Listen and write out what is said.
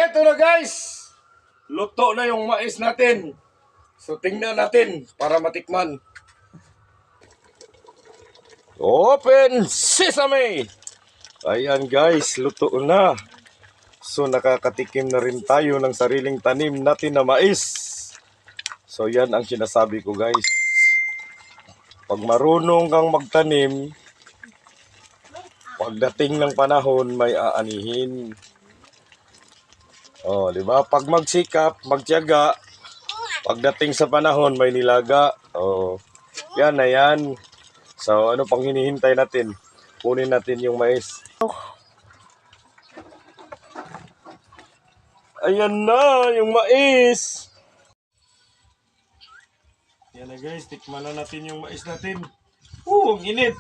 Ito na guys! Luto na yung mais natin. So tingnan natin para matikman. Open sesame! Ayan guys, luto na. So nakakatikim na rin tayo ng sariling tanim natin na mais. So yan ang sinasabi ko guys. Pag marunong kang magtanim, pagdating ng panahon may aanihin. Oh, di ba? Pag magsikap, magtiyaga, pagdating sa panahon may nilaga. Oh, yan na yan. So ano pang hinihintay natin? Kunin natin yung mais. Ayan na yung mais. Yan na guys, tikman na natin yung mais natin. Ang init.